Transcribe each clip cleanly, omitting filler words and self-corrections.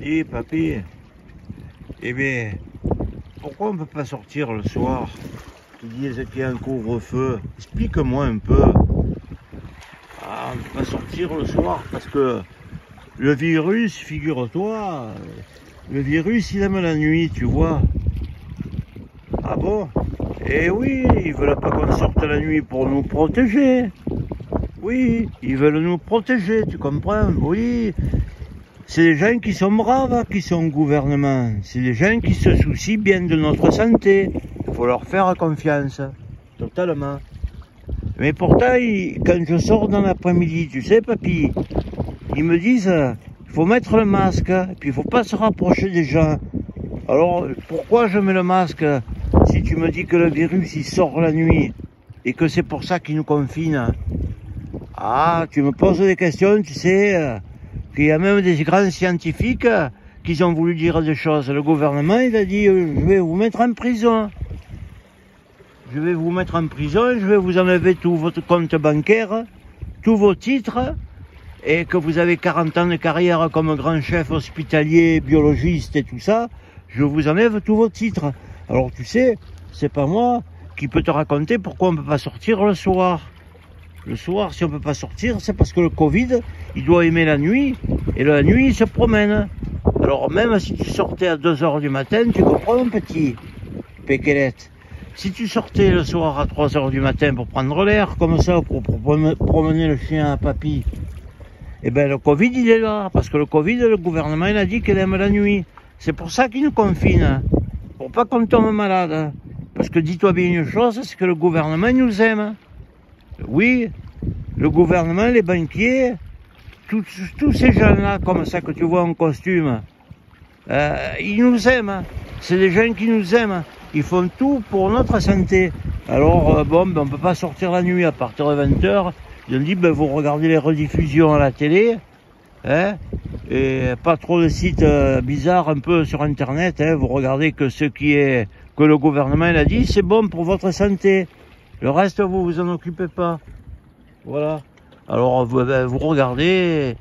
Dis, papy, eh bien, pourquoi on ne peut pas sortir le soir? Tu disent qu'il y a un couvre-feu. Explique-moi un peu. Ah, on ne peut pas sortir le soir parce que le virus, figure-toi, le virus, il aime la nuit, tu vois. Ah bon? Eh oui, ils veulent pas qu'on sorte la nuit pour nous protéger. Oui, ils veulent nous protéger, tu comprends? Oui. C'est des gens qui sont braves, qui sont au gouvernement. C'est des gens qui se soucient bien de notre santé. Il faut leur faire confiance. Totalement. Mais pourtant, quand je sors dans l'après-midi, tu sais, papy, ils me disent, il faut mettre le masque, et puis il faut pas se rapprocher des gens. Alors, pourquoi je mets le masque si tu me dis que le virus, il sort la nuit, et que c'est pour ça qu'il nous confine? Ah, tu me poses des questions, tu sais, qu'il y a même des grands scientifiques qui ont voulu dire des choses. Le gouvernement, il a dit, je vais vous mettre en prison. Je vais vous mettre en prison, je vais vous enlever tout votre compte bancaire, tous vos titres, et que vous avez 40 ans de carrière comme grand chef hospitalier, biologiste et tout ça, je vous enlève tous vos titres. Alors tu sais, c'est pas moi qui peux te raconter pourquoi on ne peut pas sortir le soir. Le soir, si on ne peut pas sortir, c'est parce que le Covid, il doit aimer la nuit, et la nuit, il se promène. Alors même si tu sortais à 2 h du matin, tu comprends, mon petit Péquelette? Si tu sortais le soir à 3 h du matin pour prendre l'air, comme ça, pour promener le chien à papy, eh ben le Covid, il est là. Parce que le Covid, le gouvernement, il a dit qu'il aime la nuit. C'est pour ça qu'il nous confine. Pour pas qu'on tombe malade. Parce que dis-toi bien une chose, c'est que le gouvernement, il nous aime. Oui, le gouvernement, les banquiers, tous ces gens-là, comme ça que tu vois en costume, ils nous aiment. C'est des gens qui nous aiment. Ils font tout pour notre santé. Alors, bon, ben, on ne peut pas sortir la nuit à partir de 20 h. Ils ont dit, ben, vous regardez les rediffusions à la télé, hein, et pas trop de sites bizarres un peu sur Internet, hein, vous regardez que que le gouvernement il a dit, c'est bon pour votre santé. Le reste, vous vous en occupez pas. Voilà. Alors, vous regardez.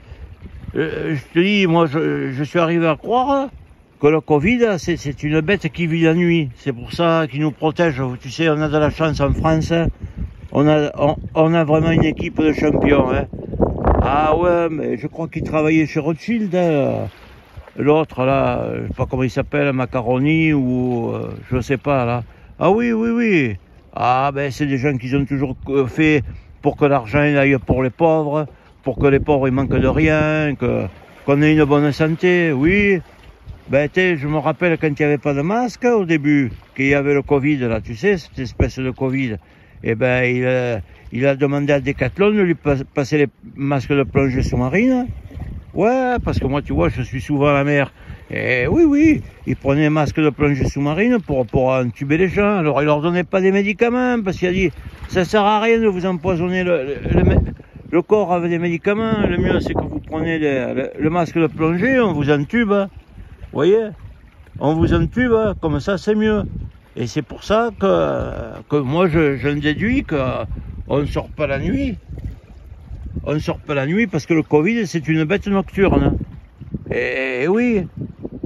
Je te dis, moi, je suis arrivé à croire que le Covid, c'est une bête qui vit la nuit. C'est pour ça qu'il nous protège. Tu sais, on a de la chance en France. On a vraiment une équipe de champions. Hein. Ah ouais, mais je crois qu'il travaillait chez Rothschild. Hein. L'autre, là, je sais pas comment il s'appelle, Macaroni ou je sais pas, là. Ah oui, oui, oui. Ah ben, c'est des gens qui ont toujours fait pour que l'argent aille pour les pauvres, pour que les pauvres ils manquent de rien, qu'on ait une bonne santé, oui. Ben, je me rappelle quand il n'y avait pas de masque au début, qu'il y avait le Covid, là, tu sais, cette espèce de Covid. Eh ben, il a demandé à Decathlon de lui passer les masques de plongée sous-marine. Ouais, parce que moi, tu vois, je suis souvent à la mer. Et oui, oui, il prenait les masques de plongée sous-marine pour entuber les gens. Alors, il leur donnait pas des médicaments, parce qu'il a dit, ça sert à rien de vous empoisonner le corps avec des médicaments. Le mieux, c'est que vous prenez le masque de plongée, on vous entube. Vous voyez, on vous entube, comme ça c'est mieux. Et c'est pour ça que moi je déduis qu'on ne sort pas la nuit. On ne sort pas la nuit parce que le Covid c'est une bête nocturne. Et oui,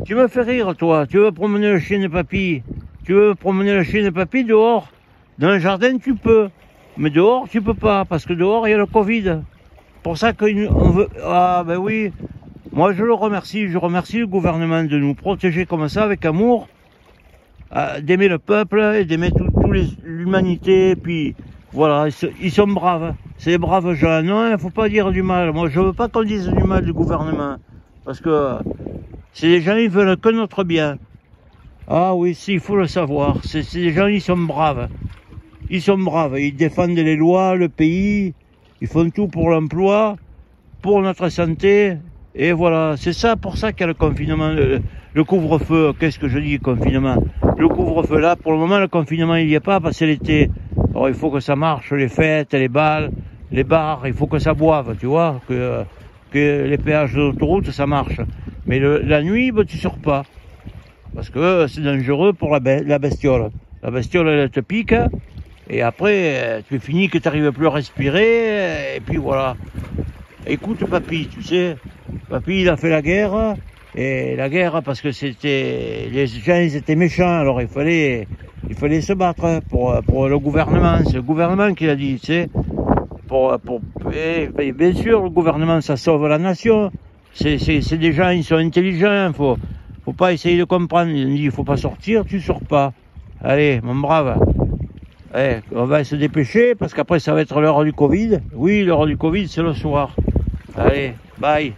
tu me fais rire toi, tu veux promener le chien de papy. Tu veux promener le chien de papy dehors. Dans le jardin tu peux, mais dehors tu peux pas parce que dehors il y a le Covid. Pour ça qu'on veut... Ah ben oui. Moi, je remercie le gouvernement de nous protéger comme ça, avec amour, d'aimer le peuple et d'aimer l'humanité. Puis, voilà, ils sont braves. C'est des braves gens. Non, il ne faut pas dire du mal. Moi, je ne veux pas qu'on dise du mal du gouvernement. Parce que c'est des gens, ils veulent que notre bien. Ah oui, il faut le savoir. C'est des gens, ils sont braves. Ils sont braves. Ils défendent les lois, le pays. Ils font tout pour l'emploi, pour notre santé. Et voilà, c'est ça, pour ça qu'il y a le confinement, le couvre-feu. Qu'est-ce que je dis, confinement? Le couvre-feu, là, pour le moment, le confinement, il n'y a pas, parce que c'est l'été. Alors, il faut que ça marche, les fêtes, les balles, les bars, il faut que ça boive, tu vois, que les péages d'autoroute, ça marche. Mais la nuit, ben, tu sors pas. Parce que c'est dangereux pour la bestiole. La bestiole, elle te pique, et après, tu es fini que tu n'arrives plus à respirer, et puis voilà. Écoute, papy, tu sais, papy, il a fait la guerre, Et la guerre, parce que les gens, ils étaient méchants, alors il fallait se battre pour le gouvernement. C'est le gouvernement qui l'a dit, tu sais. Et bien sûr, le gouvernement, ça sauve la nation. C'est des gens, ils sont intelligents. Faut pas essayer de comprendre. Il dit, il faut pas sortir, tu sors pas. Allez, mon brave. On va se dépêcher parce qu'après, ça va être l'heure du Covid. Oui, l'heure du Covid, c'est le soir. Allez, bye.